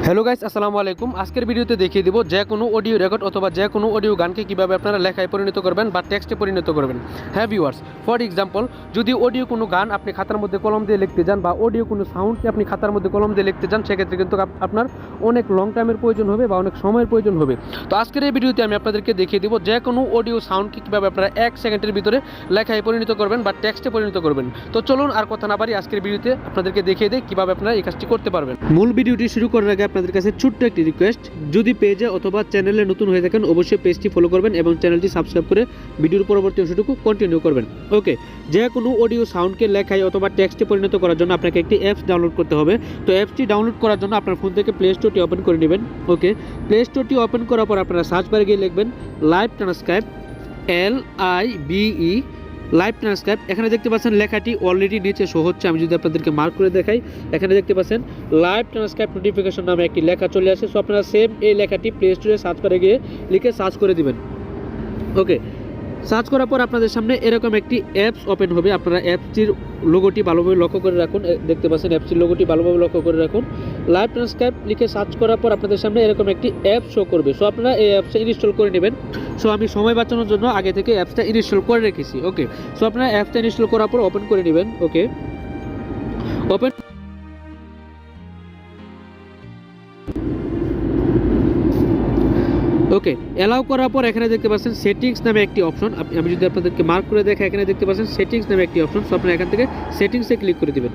Hello guys, আসসালামু আলাইকুম। আজকের ভিডিওতে দেখিয়ে দিব যে কোনো অডিও রেকর্ড অথবা যে কোনো অডিও গানকে কীভাবে আপনারা লেখায় পরিণত করবেন বা টেক্সটে পরিণত করবেন। হ্যাঁ ভিউয়ার্স, ফর এক্সাম্পল যদি অডিও কোনো গান আপনি খাতার মধ্যে কলম দিয়ে লিখতে যান বা অডিও কোনো সাউন্ডকে আপনি খাতার মধ্যে কলম দিয়ে লিখতে যান, সেক্ষেত্রে কিন্তু আপনার অনেক লং টাইমের প্রয়োজন হবে বা অনেক সময়ের প্রয়োজন হবে। তো আজকের এই ভিডিওতে আমি আপনাদেরকে দেখিয়ে দিব যে কোনো অডিও সাউন্ডকে কীভাবে আপনারা 1 সেকেন্ডের ভিতরে লেখায় পরিণত করবেন বা টেক্সটে পরিণত করবেন। তো চলুন আর কথা না পারি, আজকের ভিডিওতে আপনাদেরকে দেখিয়ে দিই কীভাবে আপনারা এই কাজটি করতে পারবেন। মূল ভিডিওটি শুরু করার আগে আপনাদের কাছে ছোট্ট একটি রিকোয়েস্ট, যদি পেজে অথবা চ্যানেলে নতুন হয়ে থাকেন অবশ্যই পেজটি ফলো করবেন এবং চ্যানেলটি সাবস্ক্রাইব করে ভিডিওর পরবর্তী অংশটুকু কন্টিনিউ করবেন। ওকে, যে কোনো অডিও সাউন্ডকে লেখায় অথবা টেক্সটে পরিণত করার জন্য আপনাকে একটি অ্যাপস ডাউনলোড করতে হবে। তো অ্যাপসটি ডাউনলোড করার জন্য আপনার ফোন থেকে প্লে স্টোরটি ওপেন করে নেবেন। ওকে, প্লে স্টোরটি ওপেন করার পর আপনারা সার্চ বারে গিয়ে লিখবেন live transcribe, LIVE live transcribe. এখানে দেখতে পাচ্ছেন লেখাটি অলরেডি নিচে শো হচ্ছে। আমি যদি আপনাদেরকে মার্ক করে দেখাই, এখানে দেখতে পাচ্ছেন লাইভ ট্রান্সক্রাইব নোটিফিকেশন নামে একটি লেখা চলে আসে। সো আপনারা সেম এই লেখাটি প্লে স্টোরে সার্চ করে গিয়ে লিখে সার্চ করে দিবেন। ওকে, সার্চ করার পর আপনাদের সামনে এরকম একটি অ্যাপস ওপেন হবে। আপনারা অ্যাপসটির লোগোটি ভালোভাবে লক্ষ্য করে রাখুন। দেখতে পাচ্ছেন অ্যাপসটির লোগোটি ভালোভাবে লক্ষ্য করে রাখুন। লাইভ ট্রান্সক্রাইব লিখে সার্চ করার পর আপনাদের সামনে এরকম একটি অ্যাপ শো করবে। সো আপনারা এই অ্যাপসটা ইনস্টল করে নেবেন। সো আমি সময় বাঁচানোর জন্য আগে থেকে অ্যাপসটা ইনস্টল করে রেখেছি। ওকে, সো আপনারা অ্যাপসটা ইনস্টল করার পর ওপেন করে নেবেন। ওকে, ওপেন ওকে অ্যালাউ করার পর এখানে দেখতে পাচ্ছেন সেটিংস নামে একটি অপশন। আমি যদি আপনাদেরকে মার্ক করে দেখাই, এখানে দেখতে পাচ্ছেন সেটিংস নামে একটি অপশন। সো আপনারা এখান থেকে সেটিংসে ক্লিক করে দিবেন।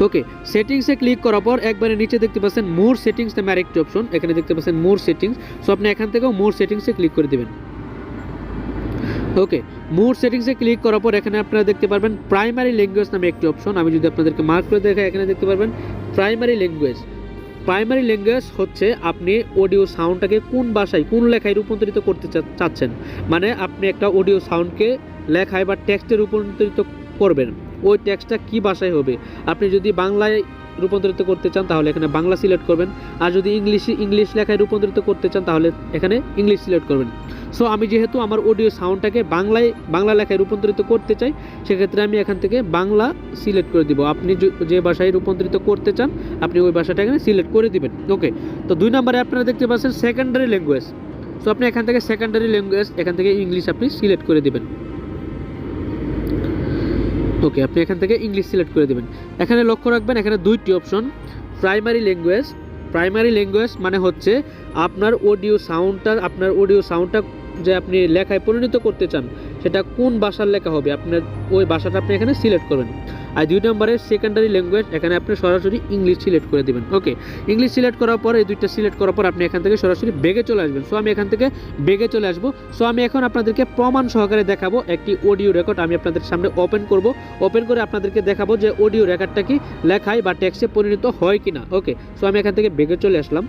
ওকে, সেটিংসে ক্লিক করার পর একবারে নিচে দেখতে পাচ্ছেন মোর সেটিংস নামে আরেকটি অপশন। এখানে দেখতে পাচ্ছেন মোর সেটিংস। সো আপনি এখান থেকেও মোর সেটিংসে ক্লিক করে দিবেন। ওকে, মোর সেটিংসে ক্লিক করার পর এখানে আপনারা দেখতে পারবেন প্রাইমারি ল্যাঙ্গুয়েজ নামে একটি অপশন। আমি যদি আপনাদেরকে মার্ক করে দেখাই, এখানে দেখতে পারবেন প্রাইমারি ল্যাঙ্গুয়েজ। প্রাইমারি ল্যাঙ্গুয়েজ হচ্ছে আপনি অডিও সাউন্ডটাকে কোন ভাষায় কোন লেখায় রূপান্তরিত করতে চাচ্ছেন। মানে আপনি একটা অডিও সাউন্ডকে লেখায় বা টেক্সটে রূপান্তরিত করবেন, ওই টেক্সটটা কী ভাষায় হবে। আপনি যদি বাংলায় রূপান্তরিত করতে চান তাহলে এখানে বাংলা সিলেক্ট করবেন, আর যদি ইংলিশ লেখায় রূপান্তরিত করতে চান তাহলে এখানে ইংলিশ সিলেক্ট করবেন। সো আমি যেহেতু আমার অডিও সাউন্ডটাকে বাংলা লেখায় রূপান্তরিত করতে চাই, সেক্ষেত্রে আমি এখান থেকে বাংলা সিলেক্ট করে দিব। আপনি যে ভাষায় রূপান্তরিত করতে চান আপনি ওই ভাষাটা এখানে সিলেক্ট করে দিবেন। ওকে, তো 2 নম্বরে আপনারা দেখতে পাচ্ছেন সেকেন্ডারি ল্যাঙ্গুয়েজ। সো আপনি এখান থেকে সেকেন্ডারি ল্যাঙ্গুয়েজ, এখান থেকে ইংলিশ আপনি সিলেক্ট করে দিবেন। ওকে, আপনি এখান থেকে ইংলিশ সিলেক্ট করে দেবেন। এখানে লক্ষ্য রাখবেন এখানে 2টি অপশন। প্রাইমারি ল্যাঙ্গুয়েজ মানে হচ্ছে আপনার অডিও সাউন্ডটা যে আপনি লেখায় পরিণত করতে চান সেটা কোন ভাষার লেখা হবে, আপনার ওই ভাষাটা আপনি এখানে সিলেক্ট করবেন। আর 2 নম্বরে সেকেন্ডারি ল্যাঙ্গুয়েজ, এখানে আপনি সরাসরি ইংলিশ সিলেক্ট করে দেবেন। ওকে, ইংলিশ সিলেক্ট করার পর এই 2টা সিলেক্ট করার পর আপনি এখান থেকে সরাসরি বেগে চলে আসবেন। সো আমি এখান থেকে বেগে চলে আসবো। সো আমি এখন আপনাদেরকে প্রমাণ সহকারে দেখাবো একটি অডিও রেকর্ড আমি আপনাদের সামনে ওপেন করে আপনাদেরকে দেখাবো যে অডিও রেকর্ডটা কি লেখায় বা টেক্সটে পরিণত হয় কিনা। ওকে, সো আমি এখান থেকে বেগে চলে আসলাম।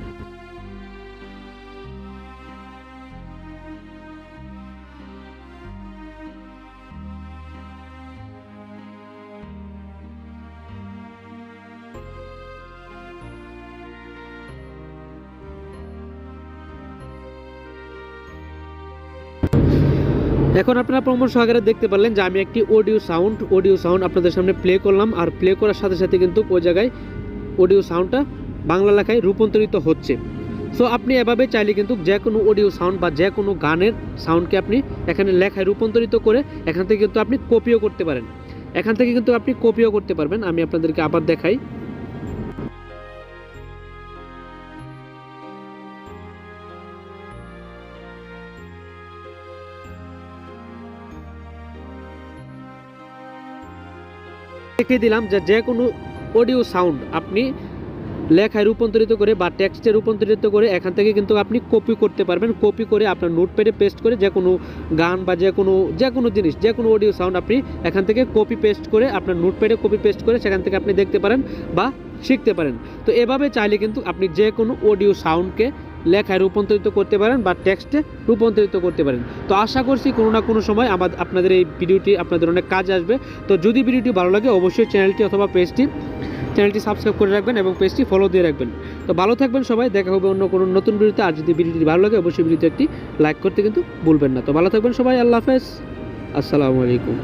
এখন আপনারা প্রমাণ সহকারে দেখতে পারলেন যে আমি একটি অডিও সাউন্ড আপনাদের সামনে প্লে করলাম, আর প্লে করার সাথে সাথে কিন্তু ওই জায়গায় অডিও সাউন্ডটা বাংলা লেখায় রূপান্তরিত হচ্ছে। সো আপনি এভাবে চাইলে কিন্তু যে কোনো অডিও সাউন্ড বা যে কোনো গানের সাউন্ডকে আপনি এখানে লেখায় রূপান্তরিত করে এখান থেকে কিন্তু আপনি কপিও করতে পারবেন। আমি আপনাদেরকে আবার দেখাই। দেখিয়ে দিলাম যে কোনো অডিও সাউন্ড আপনি লেখায় রূপান্তরিত করে বা টেক্সটে রূপান্তরিত করে এখান থেকে কিন্তু আপনি কপি করতে পারবেন। কপি করে আপনার নোটপ্যাডে পেস্ট করে যে কোনো গান বা যে কোনো জিনিস, যে কোনো অডিও সাউন্ড আপনি এখান থেকে কপি পেস্ট করে আপনার নোটপ্যাডে কপি পেস্ট করে সেখান থেকে আপনি দেখতে পারেন বা শিখতে পারেন। তো এভাবে চাইলে কিন্তু আপনি যে কোনো অডিও সাউন্ডকে লেখায় রূপান্তরিত করতে পারেন বা টেক্সটে রূপান্তরিত করতে পারেন। তো আশা করছি কোনো না কোনো সময় আপনাদের এই ভিডিওটি আপনাদের অনেক কাজে আসবে। তো যদি ভিডিওটি ভালো লাগে অবশ্যই চ্যানেলটি অথবা চ্যানেলটি সাবস্ক্রাইব করে রাখবেন এবং পেজটি ফলো দিয়ে রাখবেন। তো ভালো থাকবেন সবাই, দেখা হবে অন্য কোনো নতুন ভিডিওতে। আর যদি ভিডিওটি ভালো লাগে অবশ্যই ভিডিওতে একটি লাইক করতে কিন্তু ভুলবেন না। তো ভালো থাকবেন সবাই, আল্লাহ হাফেজ, আসসালামু আলাইকুম।